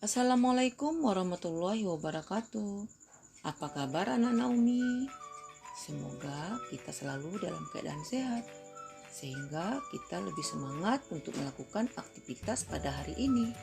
Assalamualaikum warahmatullahi wabarakatuh. Apa kabar anak Naomi? Semoga kita selalu dalam keadaan sehat, sehingga kita lebih semangat untuk melakukan aktivitas pada hari ini.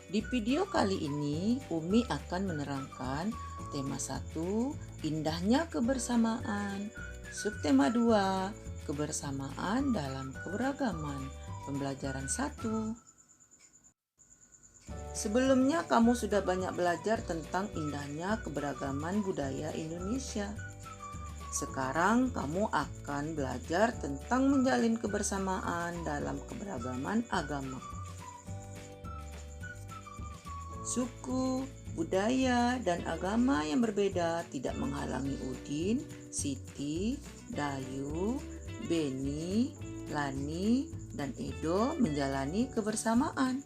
Di video kali ini, Umi akan menerangkan tema 1, indahnya kebersamaan. Subtema 2, kebersamaan dalam keberagaman. Pembelajaran 1. Sebelumnya kamu sudah banyak belajar tentang indahnya keberagaman budaya Indonesia. Sekarang kamu akan belajar tentang menjalin kebersamaan dalam keberagaman agama. Suku, budaya, dan agama yang berbeda tidak menghalangi Udin, Siti, Dayu, Beni, Lani, dan Edo menjalani kebersamaan.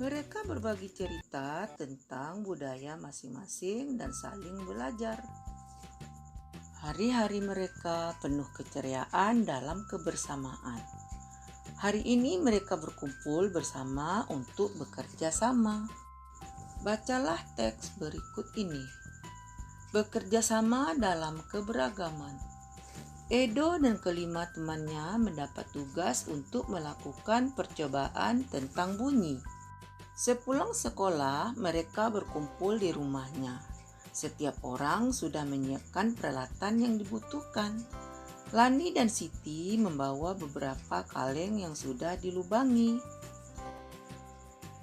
Mereka berbagi cerita tentang budaya masing-masing dan saling belajar. Hari-hari mereka penuh keceriaan dalam kebersamaan. Hari ini mereka berkumpul bersama untuk bekerja sama. Bacalah teks berikut ini. Bekerja sama dalam keberagaman. Edo dan kelima temannya mendapat tugas untuk melakukan percobaan tentang bunyi. Sepulang sekolah, mereka berkumpul di rumahnya. Setiap orang sudah menyiapkan peralatan yang dibutuhkan. Lani dan Siti membawa beberapa kaleng yang sudah dilubangi.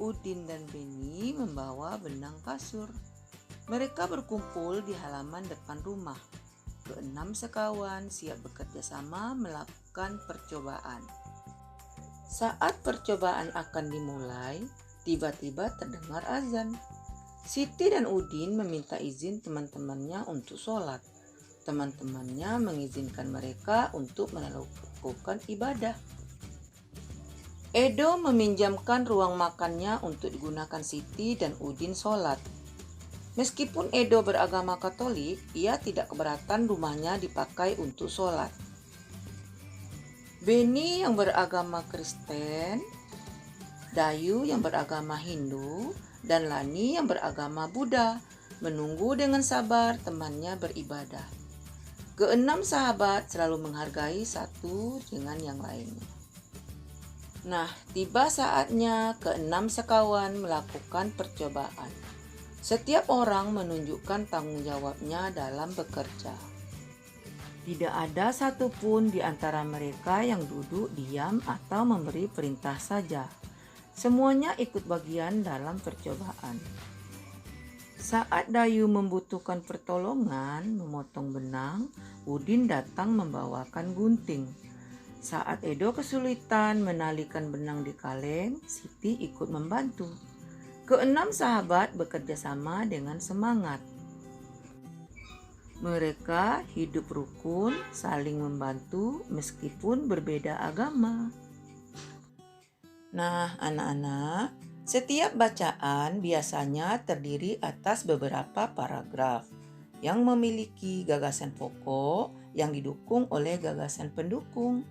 Udin dan Beni membawa benang kasur. Mereka berkumpul di halaman depan rumah. Keenam sekawan siap bekerja sama melakukan percobaan. Saat percobaan akan dimulai, tiba-tiba terdengar azan. Siti dan Udin meminta izin teman-temannya untuk sholat. Teman-temannya mengizinkan mereka untuk melakukan ibadah. Edo meminjamkan ruang makannya untuk digunakan Siti dan Udin sholat. Meskipun Edo beragama Katolik, ia tidak keberatan rumahnya dipakai untuk sholat. Beni yang beragama Kristen, Dayu yang beragama Hindu, dan Lani yang beragama Buddha menunggu dengan sabar temannya beribadah. Keenam sahabat selalu menghargai satu dengan yang lainnya. Nah, tiba saatnya keenam sekawan melakukan percobaan. Setiap orang menunjukkan tanggung jawabnya dalam bekerja. Tidak ada satupun di antara mereka yang duduk diam atau memberi perintah saja. Semuanya ikut bagian dalam percobaan. Saat Dayu membutuhkan pertolongan memotong benang, Udin datang membawakan gunting. Saat Edo kesulitan menalikan benang di kaleng, Siti ikut membantu. Keenam sahabat bekerja sama dengan semangat. Mereka hidup rukun, saling membantu meskipun berbeda agama. Nah, anak-anak, setiap bacaan biasanya terdiri atas beberapa paragraf yang memiliki gagasan pokok yang didukung oleh gagasan pendukung.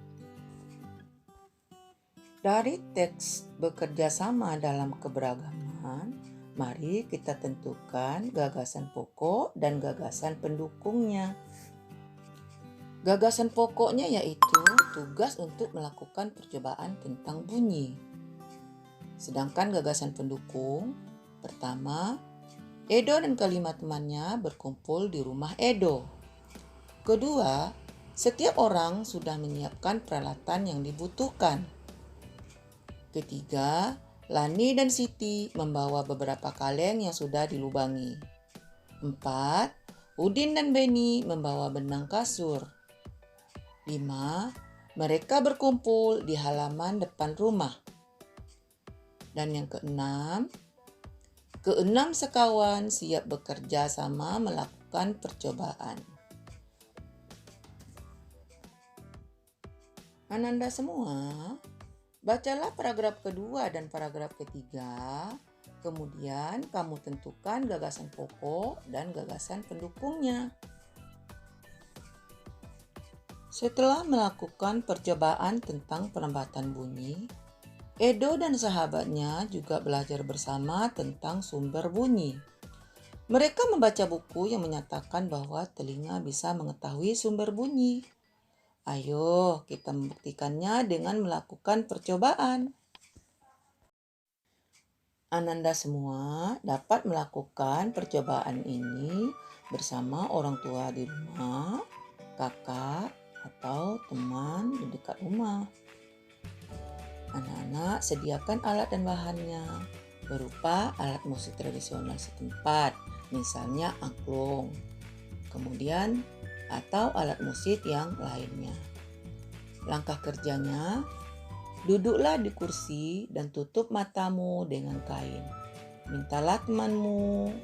Dari teks bekerja sama dalam keberagaman, mari kita tentukan gagasan pokok dan gagasan pendukungnya. Gagasan pokoknya yaitu tugas untuk melakukan percobaan tentang bunyi. Sedangkan gagasan pendukung, pertama, Edo dan kelima temannya berkumpul di rumah Edo. Kedua, setiap orang sudah menyiapkan peralatan yang dibutuhkan. Ketiga, Lani dan Siti membawa beberapa kaleng yang sudah dilubangi. 4. Udin dan Beni membawa benang kasur. 5. Mereka berkumpul di halaman depan rumah. Dan yang keenam sekawan siap bekerja sama melakukan percobaan. Ananda semua, bacalah paragraf kedua dan paragraf ketiga, kemudian kamu tentukan gagasan pokok dan gagasan pendukungnya. Setelah melakukan percobaan tentang penempatan bunyi, Edo dan sahabatnya juga belajar bersama tentang sumber bunyi. Mereka membaca buku yang menyatakan bahwa telinga bisa mengetahui sumber bunyi. Ayo, kita membuktikannya dengan melakukan percobaan. Ananda semua dapat melakukan percobaan ini bersama orang tua di rumah, kakak, atau teman di dekat rumah. Anak-anak sediakan alat dan bahannya berupa alat musik tradisional setempat, misalnya angklung, kemudian atau alat musik yang lainnya. Langkah kerjanya, duduklah di kursi dan tutup matamu dengan kain. Mintalah temanmu,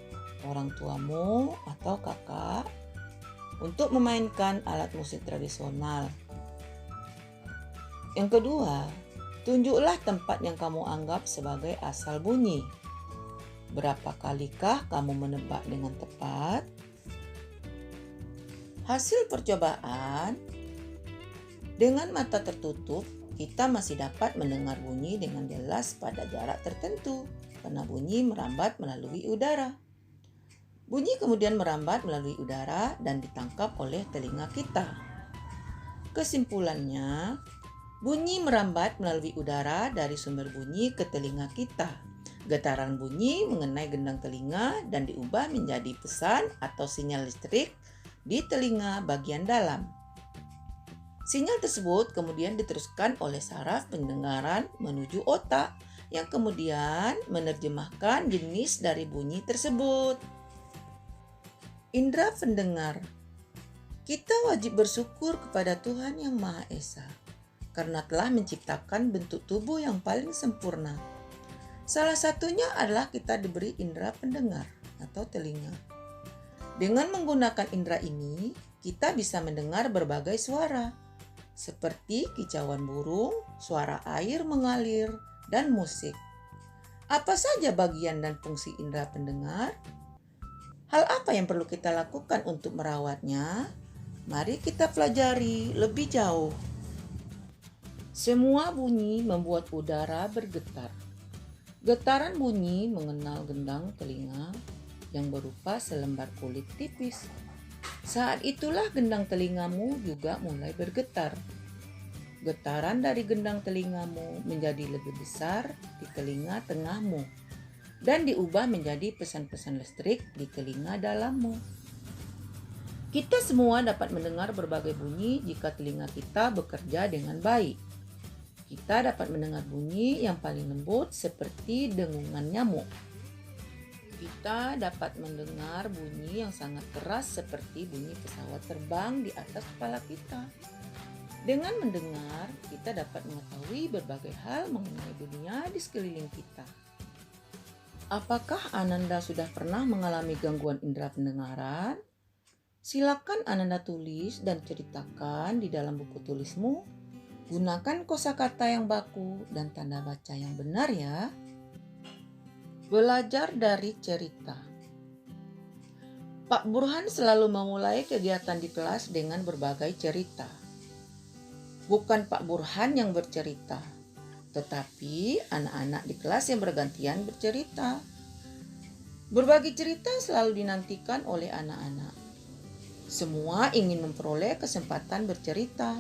orang tuamu, atau kakak untuk memainkan alat musik tradisional. Yang kedua, tunjuklah tempat yang kamu anggap sebagai asal bunyi. Berapa kalikah kamu menebak dengan tepat? Hasil percobaan, dengan mata tertutup, kita masih dapat mendengar bunyi dengan jelas pada jarak tertentu karena bunyi merambat melalui udara. Bunyi kemudian merambat melalui udara dan ditangkap oleh telinga kita. Kesimpulannya, bunyi merambat melalui udara dari sumber bunyi ke telinga kita. Getaran bunyi mengenai gendang telinga dan diubah menjadi pesan atau sinyal listrik di telinga bagian dalam. Sinyal tersebut kemudian diteruskan oleh saraf pendengaran menuju otak yang kemudian menerjemahkan jenis dari bunyi tersebut. Indra pendengar. Kita wajib bersyukur kepada Tuhan Yang Maha Esa karena telah menciptakan bentuk tubuh yang paling sempurna. Salah satunya adalah kita diberi indera pendengar atau telinga. Dengan menggunakan indera ini, kita bisa mendengar berbagai suara, seperti kicauan burung, suara air mengalir, dan musik. Apa saja bagian dan fungsi indera pendengar? Hal apa yang perlu kita lakukan untuk merawatnya? Mari kita pelajari lebih jauh. Semua bunyi membuat udara bergetar. Getaran bunyi mengenal gendang telinga yang berupa selembar kulit tipis. Saat itulah gendang telingamu juga mulai bergetar. Getaran dari gendang telingamu menjadi lebih besar di telinga tengahmu dan diubah menjadi pesan-pesan listrik di telinga dalammu. Kita semua dapat mendengar berbagai bunyi jika telinga kita bekerja dengan baik. Kita dapat mendengar bunyi yang paling lembut seperti dengungan nyamuk. Kita dapat mendengar bunyi yang sangat keras seperti bunyi pesawat terbang di atas kepala kita. Dengan mendengar, kita dapat mengetahui berbagai hal mengenai dunia di sekeliling kita. Apakah Ananda sudah pernah mengalami gangguan indera pendengaran? Silakan Ananda tulis dan ceritakan di dalam buku tulismu. Gunakan kosakata yang baku dan tanda baca yang benar ya. Belajar dari cerita. Pak Burhan selalu memulai kegiatan di kelas dengan berbagai cerita. Bukan Pak Burhan yang bercerita, tetapi anak-anak di kelas yang bergantian bercerita. Berbagi cerita selalu dinantikan oleh anak-anak. Semua ingin memperoleh kesempatan bercerita.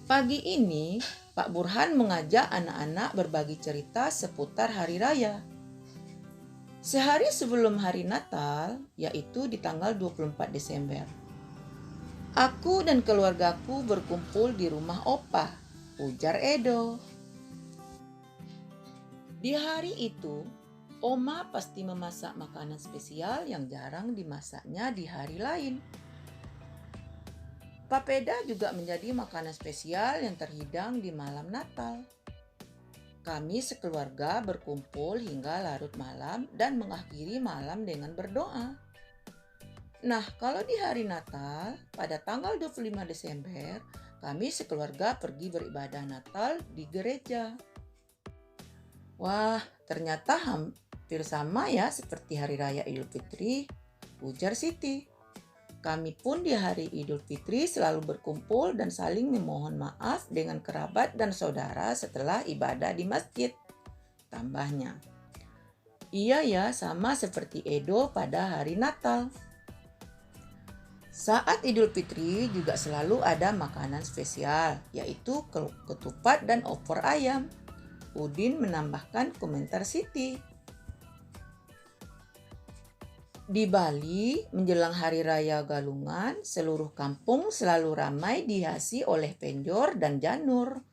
Pagi ini, Pak Burhan mengajak anak-anak berbagi cerita seputar Hari Raya. Sehari sebelum Hari Natal, yaitu di tanggal 24 Desember. Aku dan keluargaku berkumpul di rumah Opa, ujar Edo. Di hari itu, Oma pasti memasak makanan spesial yang jarang dimasaknya di hari lain. Papeda juga menjadi makanan spesial yang terhidang di malam Natal. Kami sekeluarga berkumpul hingga larut malam dan mengakhiri malam dengan berdoa. Nah, kalau di hari Natal, pada tanggal 25 Desember, kami sekeluarga pergi beribadah Natal di gereja. Wah, ternyata hampir sama ya seperti Hari Raya Idul Fitri, ujar Siti. Kami pun di hari Idul Fitri selalu berkumpul dan saling memohon maaf dengan kerabat dan saudara setelah ibadah di masjid. Tambahnya, iya ya, sama seperti Edo pada hari Natal. Saat Idul Fitri juga selalu ada makanan spesial, yaitu ketupat dan opor ayam. Udin menambahkan komentar Siti. Di Bali, menjelang Hari Raya Galungan, seluruh kampung selalu ramai dihiasi oleh penjor dan janur.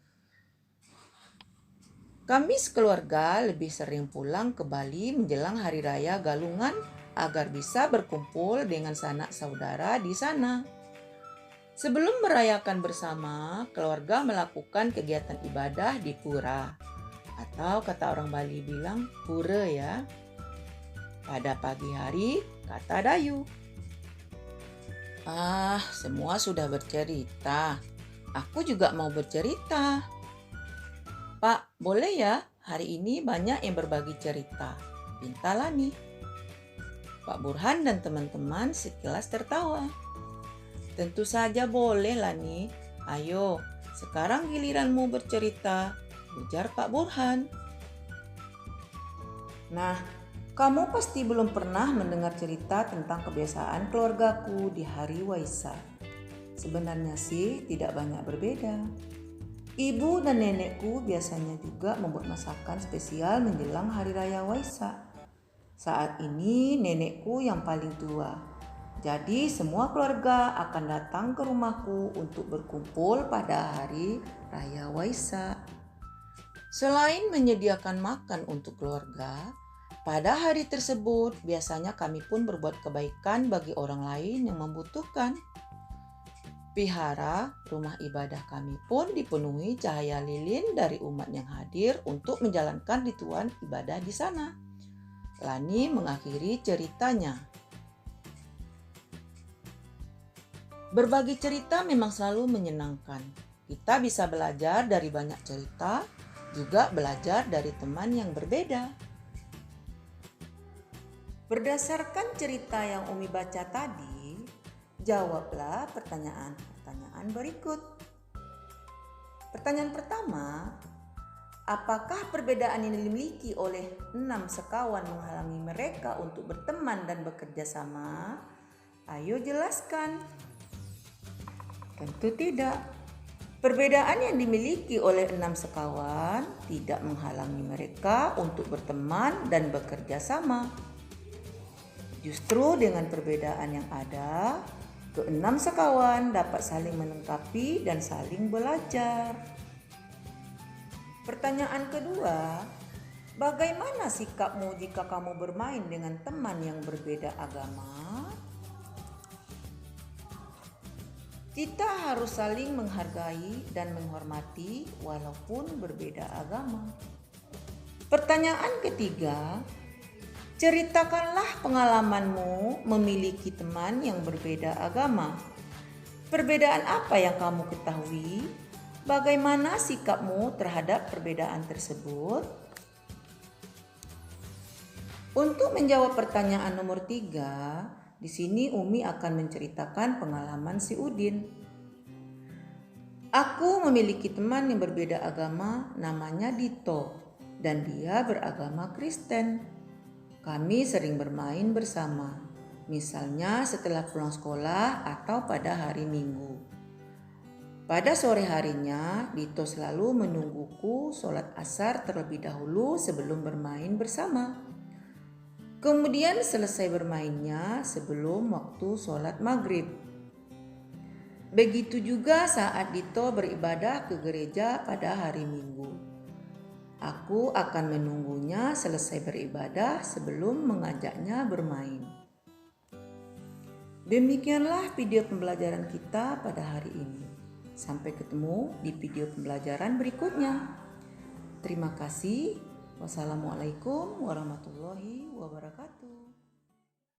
Kami sekeluarga lebih sering pulang ke Bali menjelang Hari Raya Galungan agar bisa berkumpul dengan sanak saudara di sana. Sebelum merayakan bersama, keluarga melakukan kegiatan ibadah di pura. Atau kata orang Bali bilang, pura ya. Pada pagi hari, kata Dayu. Semua sudah bercerita. Aku juga mau bercerita. Pak, boleh ya? Hari ini banyak yang berbagi cerita. Pinta Lani. Pak Burhan dan teman-teman sekilas tertawa. Tentu saja boleh, Lani. Ayo, sekarang giliranmu bercerita, ujar Pak Burhan. Nah, kamu pasti belum pernah mendengar cerita tentang kebiasaan keluargaku di hari Waisak. Sebenarnya sih tidak banyak berbeda. Ibu dan nenekku biasanya juga membuat masakan spesial menjelang hari raya Waisak. Saat ini nenekku yang paling tua. Jadi semua keluarga akan datang ke rumahku untuk berkumpul pada hari raya Waisak. Selain menyediakan makan untuk keluarga, pada hari tersebut biasanya kami pun berbuat kebaikan bagi orang lain yang membutuhkan. Vihara, rumah ibadah kami pun dipenuhi cahaya lilin dari umat yang hadir untuk menjalankan ritual ibadah di sana. Lani mengakhiri ceritanya. Berbagi cerita memang selalu menyenangkan. Kita bisa belajar dari banyak cerita, juga belajar dari teman yang berbeda. Berdasarkan cerita yang Umi baca tadi, jawablah pertanyaan-pertanyaan berikut. Pertanyaan pertama, apakah perbedaan yang dimiliki oleh 6 sekawan menghalangi mereka untuk berteman dan bekerja sama? Ayo jelaskan. Tentu tidak. Perbedaan yang dimiliki oleh 6 sekawan tidak menghalangi mereka untuk berteman dan bekerja sama. Justru dengan perbedaan yang ada, ke-6 sekawan dapat saling melengkapi dan saling belajar. Pertanyaan kedua, bagaimana sikapmu jika kamu bermain dengan teman yang berbeda agama? Kita harus saling menghargai dan menghormati walaupun berbeda agama. Pertanyaan ketiga, ceritakanlah pengalamanmu memiliki teman yang berbeda agama. Perbedaan apa yang kamu ketahui? Bagaimana sikapmu terhadap perbedaan tersebut? Untuk menjawab pertanyaan nomor 3, di sini Umi akan menceritakan pengalaman si Udin. Aku memiliki teman yang berbeda agama, namanya Dito, dan dia beragama Kristen. Kami sering bermain bersama, misalnya setelah pulang sekolah atau pada hari Minggu. Pada sore harinya, Dito selalu menungguku sholat asar terlebih dahulu sebelum bermain bersama. Kemudian selesai bermainnya sebelum waktu sholat maghrib. Begitu juga saat Dito beribadah ke gereja pada hari Minggu. Aku akan menunggunya selesai beribadah sebelum mengajaknya bermain. Demikianlah video pembelajaran kita pada hari ini. Sampai ketemu di video pembelajaran berikutnya. Terima kasih. Wassalamualaikum warahmatullahi wabarakatuh.